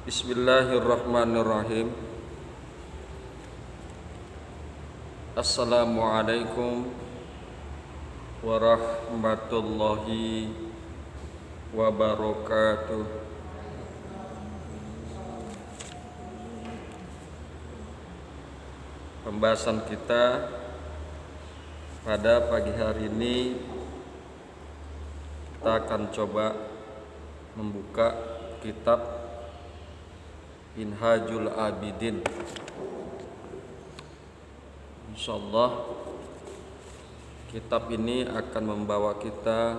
Bismillahirrahmanirrahim. Assalamualaikum warahmatullahi wabarakatuh. Pembahasan kita pada pagi hari ini, kita akan coba membuka kitab Minhajul Abidin. Insyaallah kitab ini akan membawa kita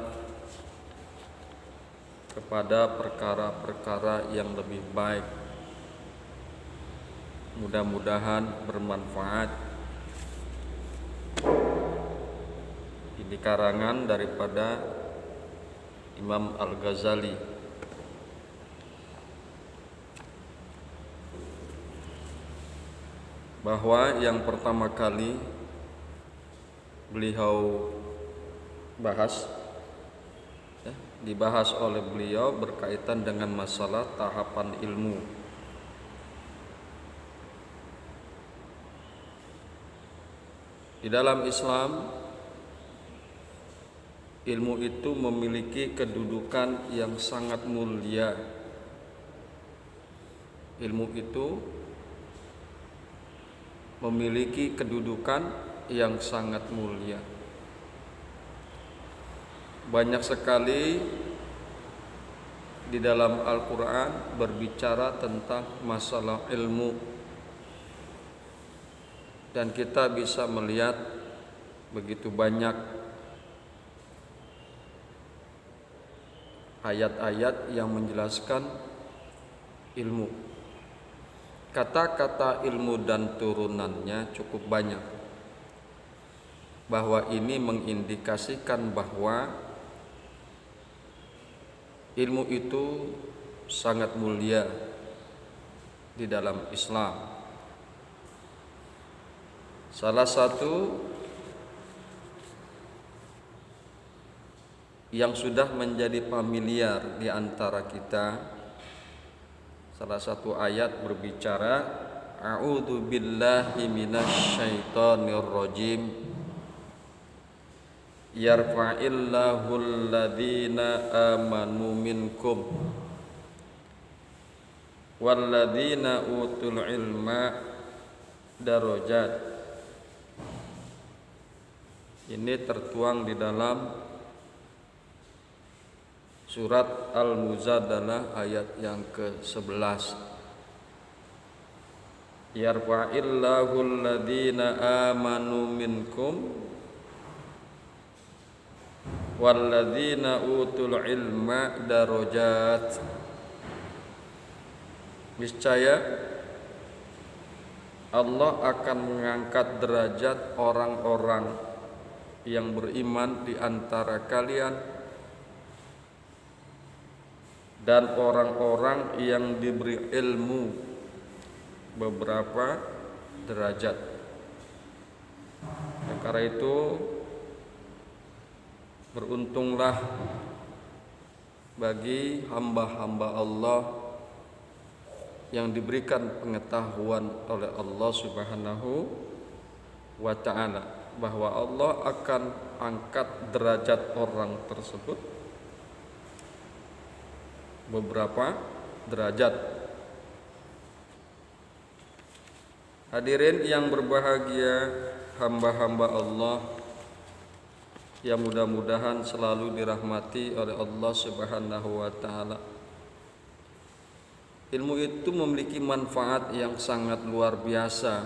kepada perkara-perkara yang lebih baik. Mudah-mudahan bermanfaat. Ini karangan daripada Imam Al-Ghazali. Bahwa yang pertama kali beliau dibahas oleh beliau berkaitan dengan masalah tahapan ilmu. Di dalam Islam, ilmu itu memiliki kedudukan yang sangat mulia. Ilmu itu memiliki kedudukan yang sangat mulia. Banyak sekali di dalam Al-Quran berbicara tentang masalah ilmu, dan kita bisa melihat begitu banyak ayat-ayat yang menjelaskan ilmu. Kata-kata ilmu dan turunannya cukup banyak, bahwa ini mengindikasikan bahwa ilmu itu sangat mulia di dalam Islam. Salah satu yang sudah menjadi familiar di antara kita, salah satu ayat berbicara, A'udzu billahi minasyaitonir rajim. Yarfa'illahu alladhina amanu minkum walladhina utul ilma darajat. Ini tertuang di dalam Surat Al-Muzadalah ayat yang ke-11. Yarfa'illahu alladhina amanu minkum walladzina utul ilma darajat. Niscaya Allah akan mengangkat derajat orang-orang yang beriman di antara kalian dan orang-orang yang diberi ilmu beberapa derajat. Karena itu beruntunglah bagi hamba-hamba Allah yang diberikan pengetahuan oleh Allah Subhanahu wa ta'ala, bahwa Allah akan angkat derajat orang tersebut beberapa derajat. Hadirin yang berbahagia, hamba-hamba Allah yang mudah-mudahan selalu dirahmati oleh Allah Subhanahu wa ta'ala. Ilmu itu memiliki manfaat yang sangat luar biasa.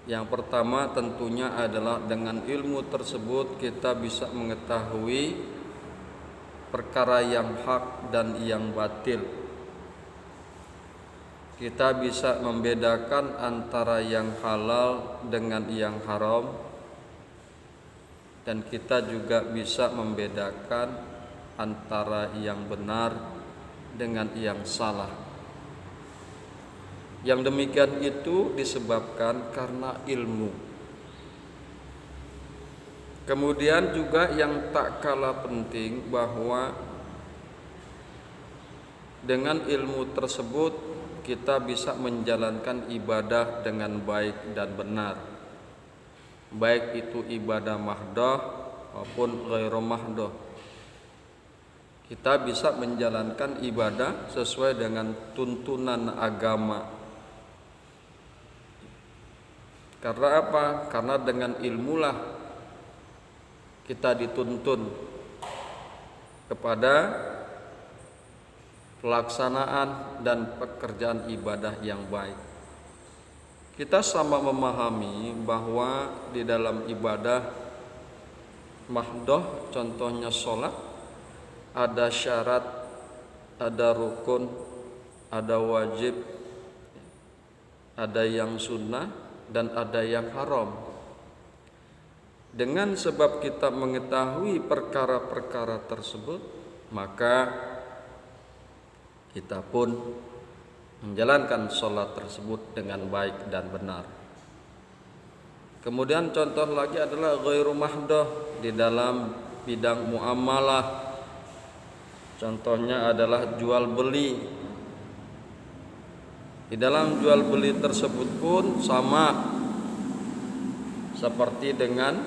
Yang pertama tentunya adalah dengan ilmu tersebut kita bisa mengetahui perkara yang hak dan yang batil. Kita bisa membedakan antara yang halal dengan yang haram, dan kita juga bisa membedakan antara yang benar dengan yang salah. Yang demikian itu disebabkan karena ilmu. Kemudian juga yang tak kalah penting, bahwa Dengan ilmu tersebut kita bisa menjalankan ibadah dengan baik dan benar, baik itu ibadah mahdoh maupun ghairu mahdoh. Kita bisa menjalankan ibadah sesuai dengan tuntunan agama. Karena apa? Karena dengan ilmulah kita dituntun kepada pelaksanaan dan pekerjaan ibadah yang baik. Kita sama memahami bahwa di dalam ibadah mahdoh, contohnya sholat, ada syarat, ada rukun, ada wajib, ada yang sunnah, dan ada yang haram. Dengan sebab kita mengetahui perkara-perkara tersebut, maka kita pun menjalankan sholat tersebut dengan baik dan benar. Kemudian contoh lagi adalah ghairu mahdoh di dalam bidang muamalah. Contohnya adalah jual beli. Di dalam jual beli tersebut pun sama seperti dengan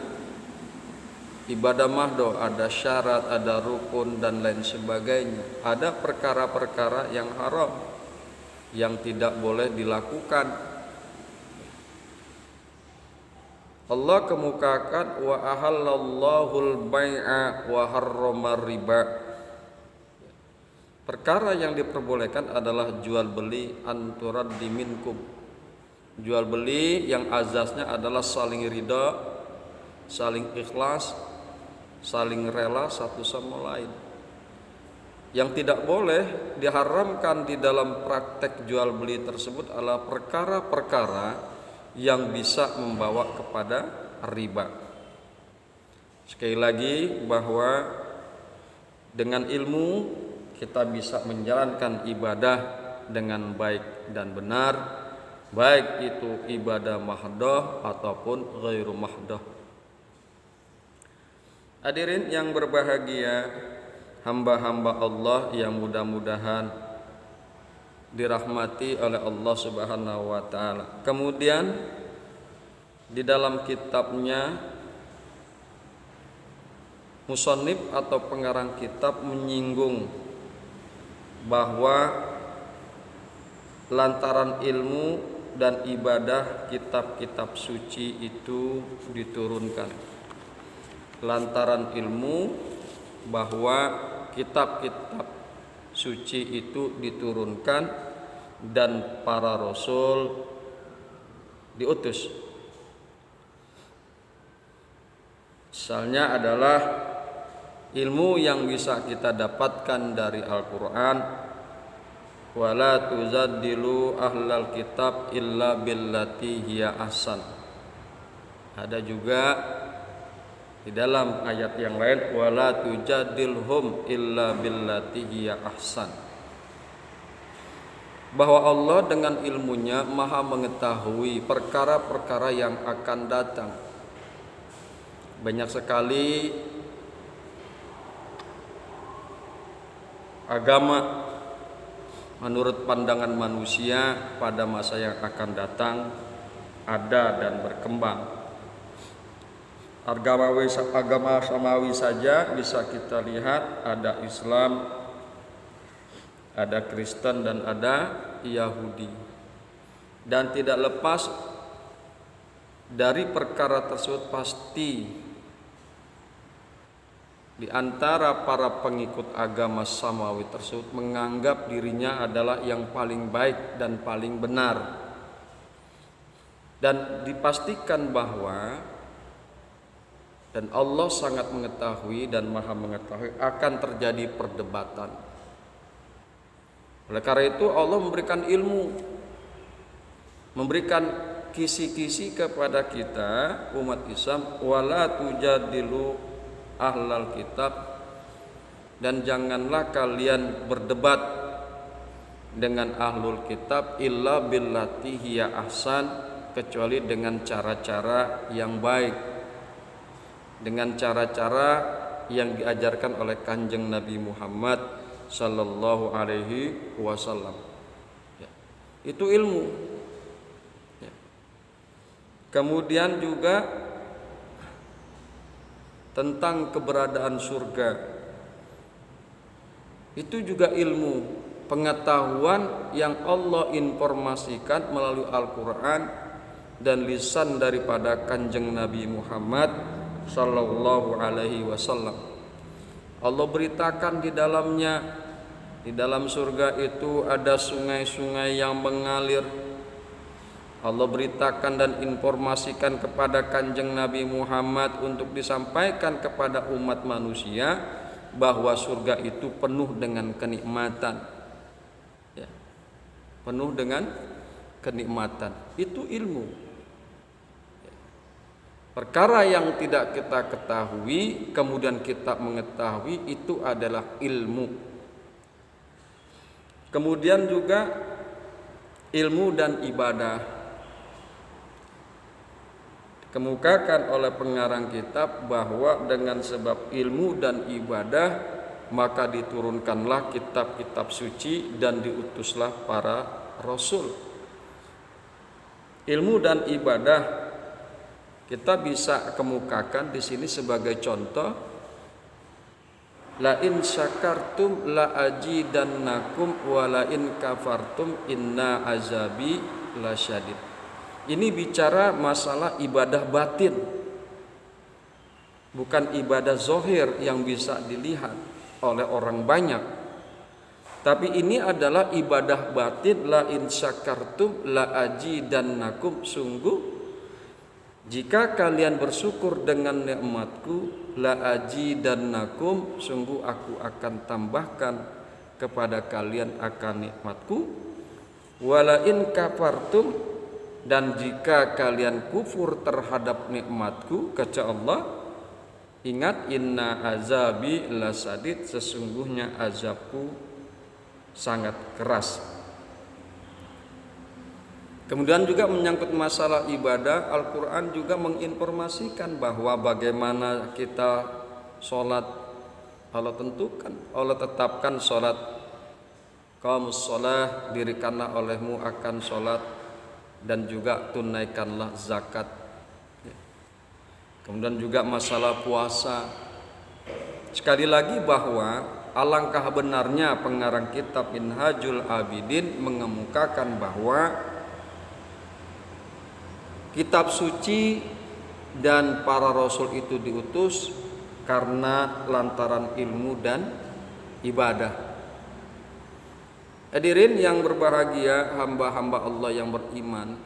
ibadah mahdoh, ada syarat, ada rukun dan lain sebagainya. Ada perkara-perkara yang haram yang tidak boleh dilakukan. Allah kemukakan wa ahallallahu al-bai'a wa harrama riba. Perkara yang diperbolehkan adalah jual beli anturaddi minkum. Jual beli yang azasnya adalah saling ridha, saling ikhlas, saling rela satu sama lain. Yang tidak boleh diharamkan di dalam praktek jual beli tersebut adalah perkara-perkara yang bisa membawa kepada riba. Sekali lagi bahwa dengan ilmu kita bisa menjalankan ibadah dengan baik dan benar, baik itu ibadah mahdoh ataupun ghairu mahdoh. Hadirin yang berbahagia, hamba-hamba Allah yang mudah-mudahan dirahmati oleh Allah Subhanahu wa taala. Kemudian di dalam kitabnya musannif atau pengarang kitab menyinggung bahwa lantaran ilmu dan ibadah kitab-kitab suci itu diturunkan. Lantaran ilmu bahwa kitab-kitab suci itu diturunkan dan para rasul diutus. Misalnya adalah ilmu yang bisa kita dapatkan dari Al-Quran, wala tuzaddilu ahlal kitab illa billati hiya ahsan. Ada juga di dalam ayat yang lain, wala tujadilhum illa billati hiya ahsan, bahwa Allah dengan ilmunya maha mengetahui perkara-perkara yang akan datang. Banyak sekali agama menurut pandangan manusia pada masa yang akan datang ada dan berkembang. Agama samawi saja bisa kita lihat, ada Islam, ada Kristen dan ada Yahudi. Dan tidak lepas dari perkara tersebut pasti di antara para pengikut agama samawi tersebut menganggap dirinya adalah yang paling baik dan paling benar. Dan dipastikan bahwa dan Allah sangat mengetahui dan maha mengetahui akan terjadi perdebatan. Oleh karena itu Allah memberikan ilmu, memberikan kisi-kisi kepada kita umat Islam, wala tujadilu ahlal kitab, dan janganlah kalian berdebat dengan ahlul kitab illa billati hiya ahsan, kecuali dengan cara-cara yang baik, dengan cara-cara yang diajarkan oleh Kanjeng Nabi Muhammad sallallahu alaihi wasallam. Ya, itu ilmu. Ya. Kemudian juga tentang keberadaan surga, itu juga ilmu, pengetahuan yang Allah informasikan melalui Al-Quran dan lisan daripada Kanjeng Nabi Muhammad sallallahu alaihi wasallam. Allah beritakan di dalamnya, di dalam surga itu ada sungai-sungai yang mengalir. Allah beritakan dan informasikan kepada Kanjeng Nabi Muhammad untuk disampaikan kepada umat manusia bahwa surga itu penuh dengan kenikmatan. Ya, penuh dengan kenikmatan. Itu ilmu. Ya. Perkara yang tidak kita ketahui kemudian kita mengetahui, itu adalah ilmu. Kemudian juga ilmu dan ibadah. Kemukakan oleh pengarang kitab bahwa dengan sebab ilmu dan ibadah maka diturunkanlah kitab-kitab suci dan diutuslah para rasul. Ilmu dan ibadah kita bisa kemukakan di sini sebagai contoh. La in syakartum la ajidannakum wa la in kafartum inna azabi lasyadid. Ini bicara masalah ibadah batin, bukan ibadah zohir yang bisa dilihat oleh orang banyak. Tapi ini adalah ibadah batin. La in syakartum la ajidannakum, sungguh jika kalian bersyukur dengan nikmatku, la ajidannakum, sungguh aku akan tambahkan kepada kalian akan nikmatku. Wala in kafartum, dan jika kalian kufur terhadap nikmatku, kata Allah, ingat, inna azabi lasadid, sesungguhnya azabku sangat keras. Kemudian juga menyangkut masalah ibadah, Al-Quran juga menginformasikan bahwa bagaimana kita sholat. Allah tentukan, Allah tetapkan sholat. Qamus sholah, dirikanlah olehmu akan sholat, dan juga tunaikanlah zakat. Kemudian juga masalah puasa. Sekali lagi bahwa alangkah benarnya pengarang kitab Minhajul Abidin mengemukakan bahwa kitab suci dan para rasul itu diutus karena lantaran ilmu dan ibadah. Hadirin yang berbahagia, hamba-hamba Allah yang beriman,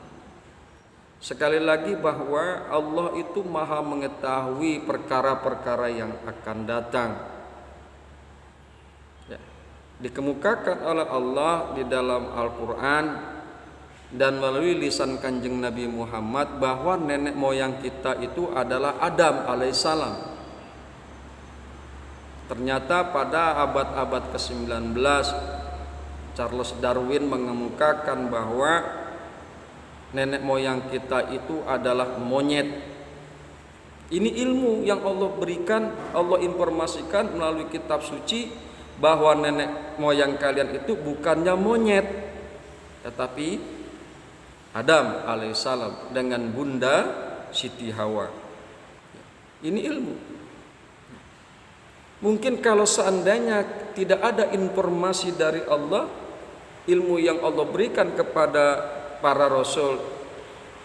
sekali lagi bahwa Allah itu maha mengetahui perkara-perkara yang akan datang. Ya, dikemukakan oleh Allah di dalam Al-Quran dan melalui lisan Kanjeng Nabi Muhammad bahwa nenek moyang kita itu adalah Adam alaihissalam. Ternyata pada abad-abad ke-19 Charles Darwin mengemukakan bahwa nenek moyang kita itu adalah monyet. Ini ilmu yang Allah berikan, Allah informasikan melalui kitab suci bahwa nenek moyang kalian itu bukannya monyet, tetapi Adam alaihissalam dengan bunda Siti Hawa. Ini ilmu. Mungkin kalau seandainya tidak ada informasi dari Allah, ilmu yang Allah berikan kepada para rasul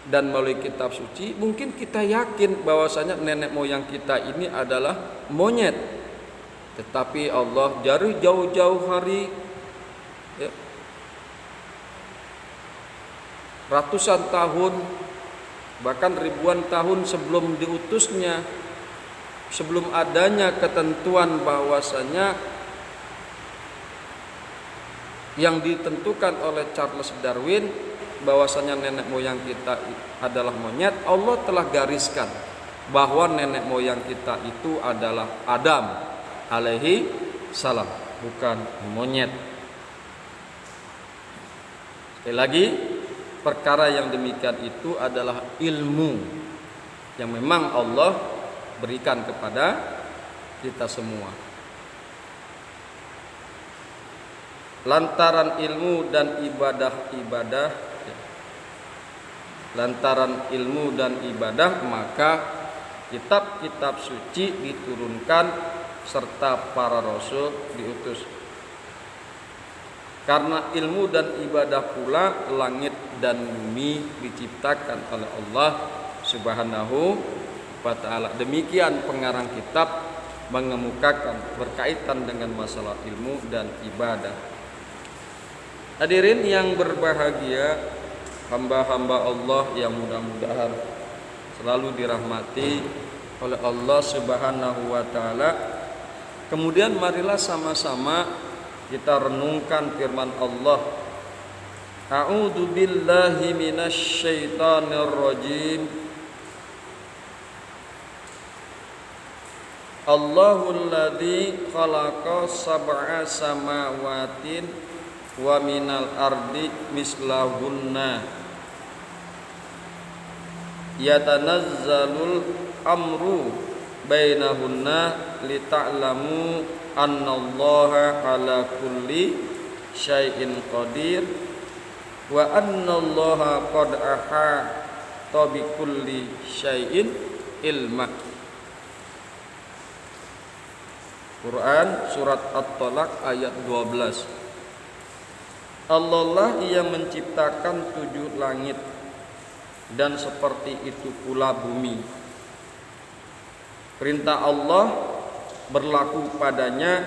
dan melalui kitab suci, mungkin kita yakin bahwasanya nenek moyang kita ini adalah monyet. Tetapi Allah dari jauh-jauh hari, ya, ratusan tahun, bahkan ribuan tahun sebelum diutusnya, sebelum adanya ketentuan bahwasanya yang ditentukan oleh Charles Darwin bahwasanya nenek moyang kita adalah monyet, Allah telah gariskan bahwa nenek moyang kita itu adalah Adam alaihi salam, bukan monyet. Sekali lagi, perkara yang demikian itu adalah ilmu yang memang Allah berikan kepada kita semua. lantaran ilmu dan ibadah, lantaran ilmu dan ibadah maka kitab-kitab suci diturunkan serta para rasul diutus. Karena ilmu dan ibadah pula langit dan bumi diciptakan oleh Allah Subhanahu wa ta'ala. Demikian pengarang kitab mengemukakan berkaitan dengan masalah ilmu dan ibadah. Hadirin yang berbahagia, hamba-hamba Allah yang mudah-mudahan selalu dirahmati oleh Allah Subhanahu wa ta'ala. Kemudian marilah sama-sama kita renungkan firman Allah. A'udzu billahi minasy syaithanir rajim. Allahul ladzi khalaqa sab'a samawatin wa minal ardi mislahunna yatanazzalul amru bainahunna lita'lamu annallaha ala kulli syai'in qadir wa annallaha qad ahata bi kulli syai'in ilma. Quran surat At-Talaq ayat 12. Allah lah yang menciptakan 7 langit dan seperti itu pula bumi. Perintah Allah berlaku padanya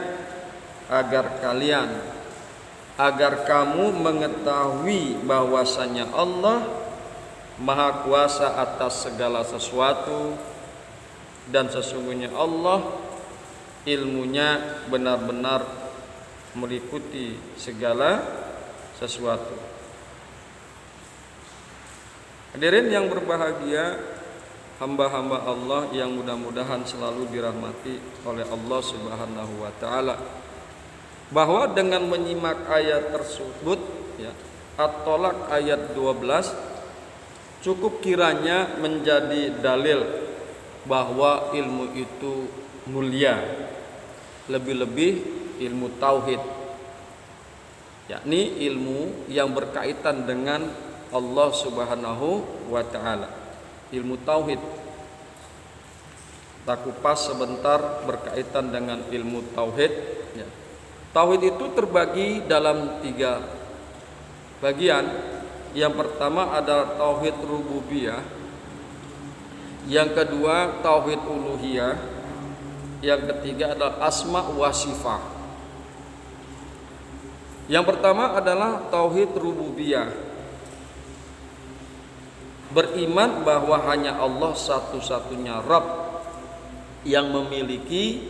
agar kamu mengetahui bahwasanya Allah Maha Kuasa atas segala sesuatu dan sesungguhnya Allah ilmunya benar-benar meliputi segala sesuatu. Hadirin yang berbahagia, hamba-hamba Allah yang mudah-mudahan selalu dirahmati oleh Allah Subhanahu wa ta'ala, bahwa dengan menyimak ayat tersebut ya, At-Talaq ayat 12 cukup kiranya menjadi dalil bahwa ilmu itu mulia, lebih-lebih ilmu tauhid, yakni ilmu yang berkaitan dengan Allah Subhanahu wa ta'ala, ilmu tauhid. Kita kupas sebentar berkaitan dengan ilmu tauhid ya. Tauhid itu terbagi dalam 3 bagian. Yang pertama adalah tauhid rububiyah, yang kedua tauhid uluhiyah, yang ketiga adalah asma wa sifat. Yang pertama adalah tauhid rububiyah, beriman bahwa hanya Allah satu-satunya Rabb yang memiliki,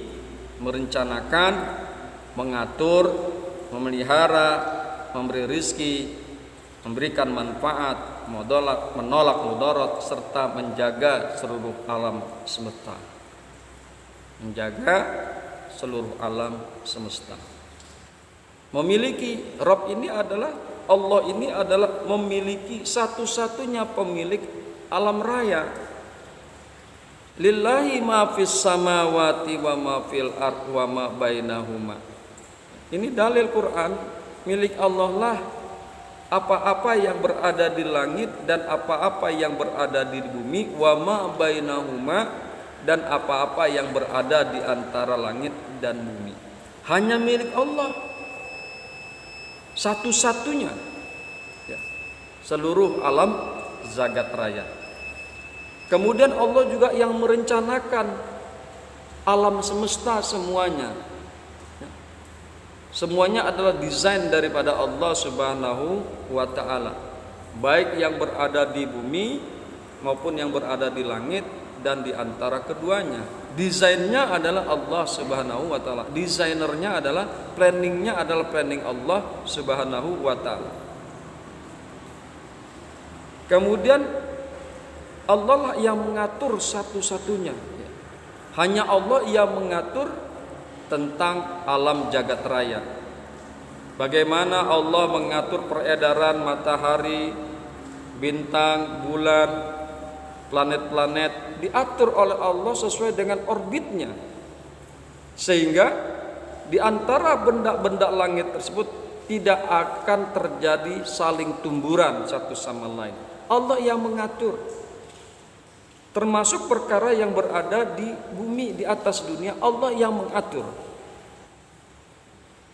merencanakan, mengatur, memelihara, memberi rizki, memberikan manfaat, menolak mudarat, serta menjaga seluruh alam semesta. Menjaga seluruh alam semesta. Memiliki Rabb ini adalah Allah, ini adalah memiliki satu-satunya pemilik alam raya. Lillahi ma fis samawati wa ma fil ardh wa ma bainahuma. Ini dalil Quran, milik Allah lah apa-apa yang berada di langit dan apa-apa yang berada di bumi, wa ma bainahuma, dan apa-apa yang berada di antara langit dan bumi. Hanya milik Allah satu-satunya ya, seluruh alam zagat raya. Kemudian Allah juga yang merencanakan alam semesta semuanya ya. Semuanya adalah desain daripada Allah Subhanahu wa ta'ala, baik yang berada di bumi maupun yang berada di langit dan di antara keduanya. Desainnya adalah Allah Subhanahu wa ta'ala. Desainernya adalah, planningnya adalah planning Allah Subhanahu wa ta'ala. Kemudian Allah lah yang mengatur satu-satunya. Hanya Allah yang mengatur tentang alam jagat raya. Bagaimana Allah mengatur peredaran matahari, bintang, bulan, planet-planet, diatur oleh Allah sesuai dengan orbitnya, sehingga di antara benda-benda langit tersebut tidak akan terjadi saling tumburan satu sama lain. Allah yang mengatur. Termasuk perkara yang berada di bumi, di atas dunia, Allah yang mengatur.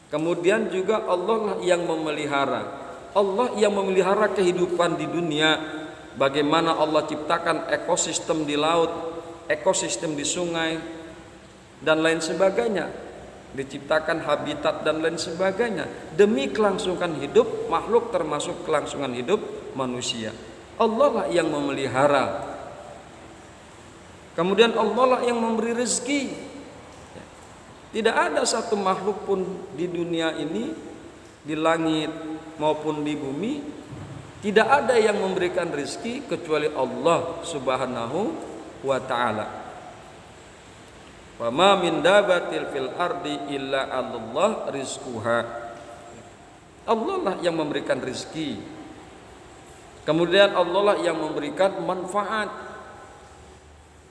Kemudian juga Allah lah yang memelihara. Allah yang memelihara kehidupan di dunia. Bagaimana Allah ciptakan ekosistem di laut, ekosistem di sungai, dan lain sebagainya. Diciptakan habitat dan lain sebagainya. Demi kelangsungan hidup makhluk, termasuk kelangsungan hidup manusia. Allah lah yang memelihara. Kemudian Allah lah yang memberi rezeki. Tidak ada satu makhluk pun di dunia ini, di langit maupun di bumi, tidak ada yang memberikan rezeki kecuali Allah Subhanahu wa ta'ala. Wa ma min dabatil fil ardi illa Allah rizquha. Allah lah yang memberikan rezeki. Kemudian Allah lah yang memberikan manfaat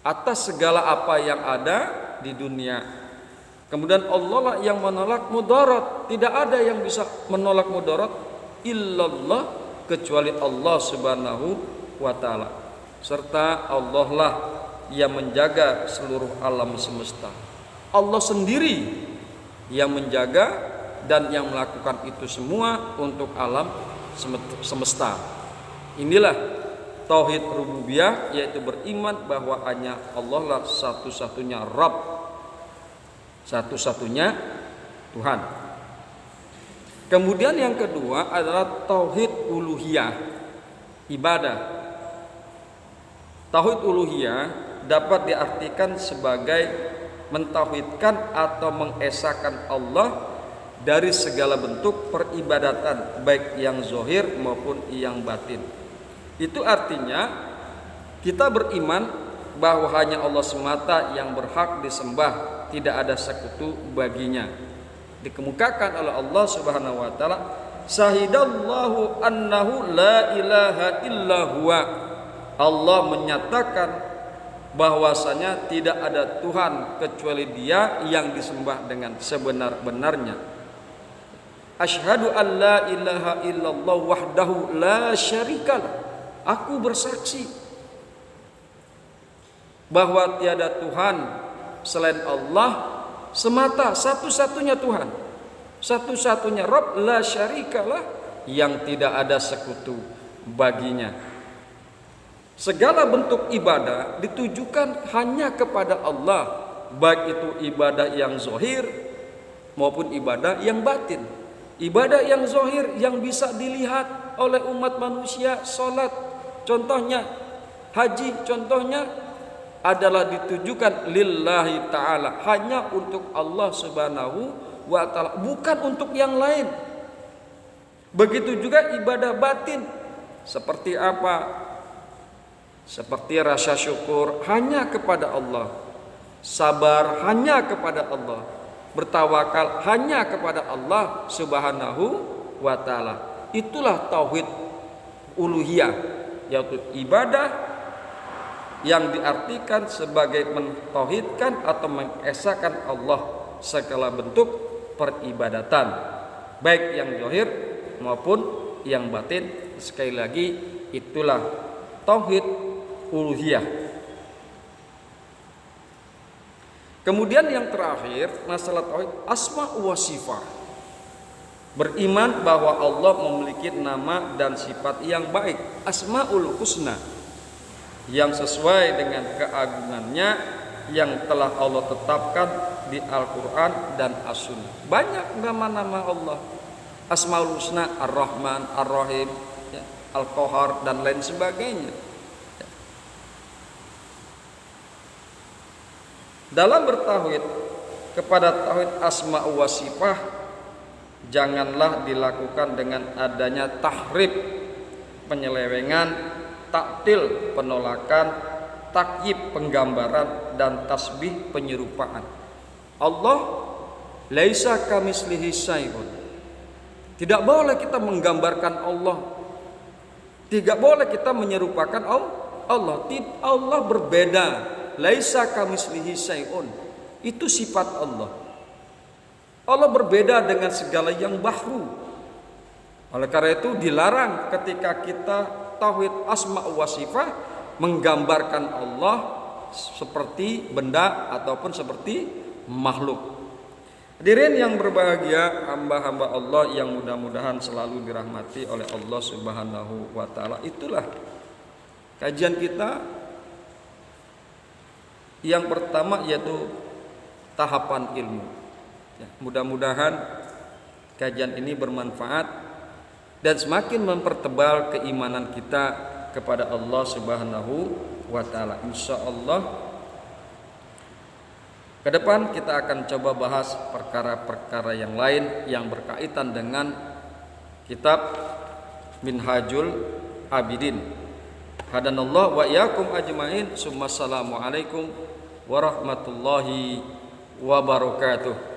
atas segala apa yang ada di dunia. Kemudian Allah lah yang menolak mudarat. Tidak ada yang bisa menolak mudarat illallah kecuali Allah Subhanahu wa ta'ala. Serta Allah lah yang menjaga seluruh alam semesta. Allah sendiri yang menjaga dan yang melakukan itu semua untuk alam semesta. Inilah tauhid rububiyah, yaitu beriman bahwa hanya Allah lah satu-satunya Rabb, satu-satunya Tuhan. Kemudian yang kedua adalah tauhid uluhiyah, ibadah. Tauhid uluhiyah dapat diartikan sebagai mentauhidkan atau mengesahkan Allah dari segala bentuk peribadatan, baik yang zahir maupun yang batin. Itu artinya kita beriman bahwa hanya Allah semata yang berhak disembah, tidak ada sekutu baginya. Dikemukakan oleh Allah Subhanahu wa taala, syahidallahu annahu la ilaha illa huwa. Allah menyatakan bahwasanya tidak ada Tuhan kecuali Dia yang disembah dengan sebenar-benarnya. Asyhadu an la ilaha illallah wahdahu la syarikalah. Aku bersaksi bahwa tiada Tuhan selain Allah semata, satu-satunya Tuhan, satu-satunya Rabb, la syarikalah, yang tidak ada sekutu baginya. Segala bentuk ibadah ditujukan hanya kepada Allah, baik itu ibadah yang zahir maupun ibadah yang batin. Ibadah yang zahir yang bisa dilihat oleh umat manusia, salat contohnya, haji contohnya, adalah ditujukan lillahi ta'ala, hanya untuk Allah Subhanahu wa ta'ala, bukan untuk yang lain. Begitu juga ibadah batin. Seperti apa? Seperti rasa syukur hanya kepada Allah, sabar hanya kepada Allah, bertawakal hanya kepada Allah Subhanahu wa ta'ala. Itulah tauhid uluhiyah, yaitu ibadah yang diartikan sebagai mentauhidkan atau mengesahkan Allah segala bentuk peribadatan, baik yang zahir maupun yang batin. Sekali lagi, itulah tauhid uluhiyah. Kemudian yang terakhir, masalah tauhid asma wa sifat. Beriman bahwa Allah memiliki nama dan sifat yang baik, asmaul husna, yang sesuai dengan keagungannya yang telah Allah tetapkan di Al-Quran dan As-Sunnah. Banyak nama-nama Allah, Asmaul Husna, Ar-Rahman, Ar-Rahim, ya, Al-Qahar, dan lain sebagainya. Dalam bertauhid kepada tauhid asma wa sifah, janganlah dilakukan dengan adanya tahrif, penyelewengan, taktil, penolakan, takyib, penggambaran, dan tasbih, penyerupaan. Allah laisa kamitslihi syai'un. Tidak boleh kita menggambarkan Allah. Tidak boleh kita menyerupakan Allah. Allah berbeda. Laisa kamitslihi syai'un. Itu sifat Allah. Allah berbeda dengan segala yang bahru, Oleh karena itu dilarang ketika kita tauhid asma wa sifat menggambarkan Allah seperti benda ataupun seperti makhluk. Hadirin yang berbahagia, hamba-hamba Allah yang mudah-mudahan selalu dirahmati oleh Allah Subhanahu wa taala. Itulah kajian kita yang pertama, yaitu tahapan ilmu. Ya, mudah-mudahan kajian ini bermanfaat dan semakin mempertebal keimanan kita kepada Allah Subhanahu wa taala. Insyaallah ke depan kita akan coba bahas perkara-perkara yang lain yang berkaitan dengan kitab Minhajul Abidin. Hadanallah wa iyyakum ajmain. Assalamualaikum warahmatullahi wabarakatuh.